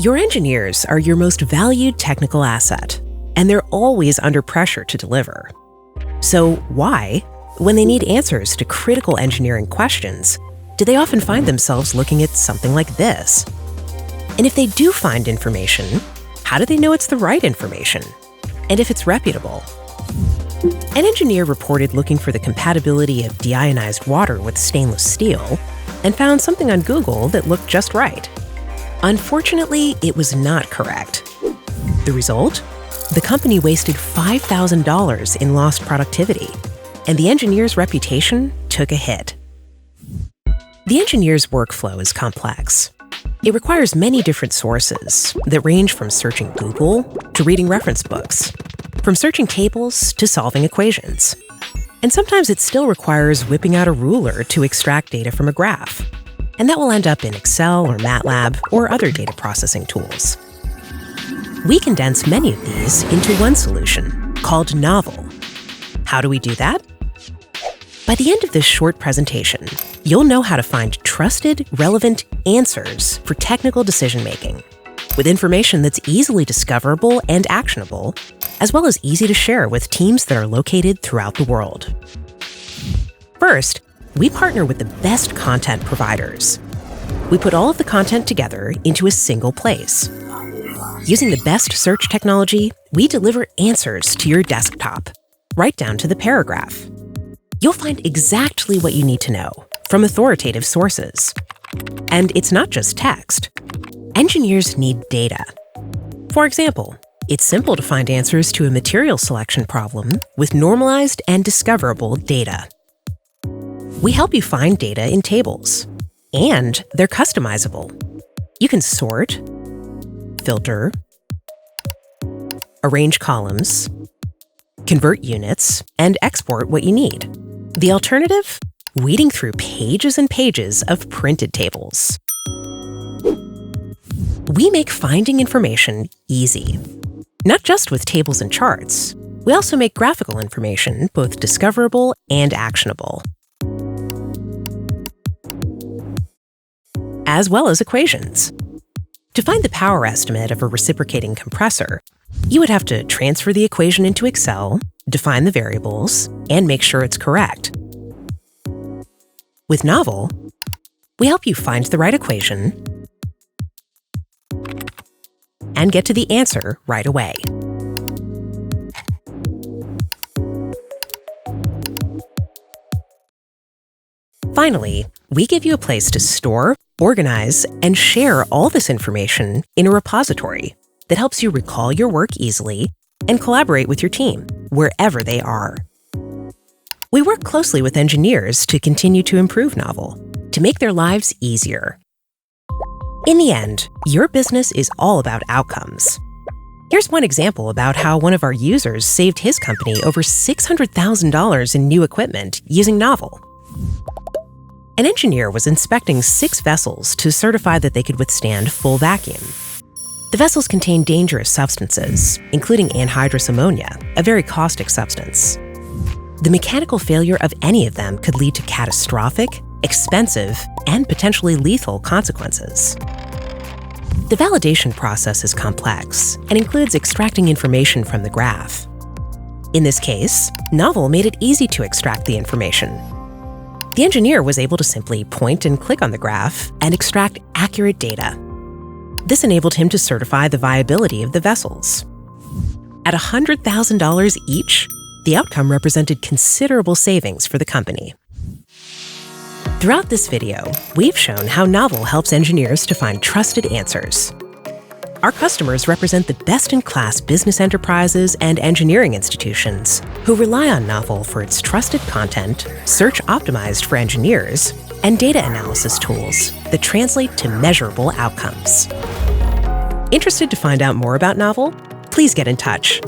Your engineers are your most valued technical asset, and they're always under pressure to deliver. So why, when they need answers to critical engineering questions, do they often find themselves looking at something like this? And if they do find information, how do they know it's the right information? And if it's reputable? An engineer reported looking for the compatibility of deionized water with stainless steel and found something on Google that looked just right. Unfortunately, it was not correct. The result? The company wasted $5,000 in lost productivity, and the engineer's reputation took a hit. The engineer's workflow is complex. It requires many different sources that range from searching Google to reading reference books, from searching tables to solving equations. And sometimes it still requires whipping out a ruler to extract data from a graph. And that will end up in Excel or MATLAB or other data processing tools. We condense many of these into one solution called Knovel. How do we do that? By the end of this short presentation, you'll know how to find trusted, relevant answers for technical decision-making, with information that's easily discoverable and actionable, as well as easy to share with teams that are located throughout the world. First, we partner with the best content providers. We put all of the content together into a single place. Using the best search technology, we deliver answers to your desktop, right down to the paragraph. You'll find exactly what you need to know from authoritative sources. And it's not just text. Engineers need data. For example, it's simple to find answers to a material selection problem with normalized and discoverable data. We help you find data in tables, and they're customizable. You can sort, filter, arrange columns, convert units, and export what you need. The alternative? Weeding through pages and pages of printed tables. We make finding information easy. Not just with tables and charts, we also make graphical information both discoverable and actionable, as well as equations. To find the power estimate of a reciprocating compressor, you would have to transfer the equation into Excel, define the variables, and make sure it's correct. With Knovel, we help you find the right equation and get to the answer right away. Finally, we give you a place to store, organize, and share all this information in a repository that helps you recall your work easily and collaborate with your team wherever they are. We work closely with engineers to continue to improve Knovel, to make their lives easier. In the end, your business is all about outcomes. Here's one example about how one of our users saved his company over $600,000 in new equipment using Knovel. An engineer was inspecting 6 vessels to certify that they could withstand full vacuum. The vessels contained dangerous substances, including anhydrous ammonia, a very caustic substance. The mechanical failure of any of them could lead to catastrophic, expensive, and potentially lethal consequences. The validation process is complex and includes extracting information from the graph. In this case, Knovel made it easy to extract the information. The engineer was able to simply point and click on the graph and extract accurate data. This enabled him to certify the viability of the vessels. At $100,000 each, the outcome represented considerable savings for the company. Throughout this video, we've shown how Knovel helps engineers to find trusted answers. Our customers represent the best-in-class business enterprises and engineering institutions who rely on Knovel for its trusted content, search optimized for engineers, and data analysis tools that translate to measurable outcomes. Interested to find out more about Knovel? Please get in touch.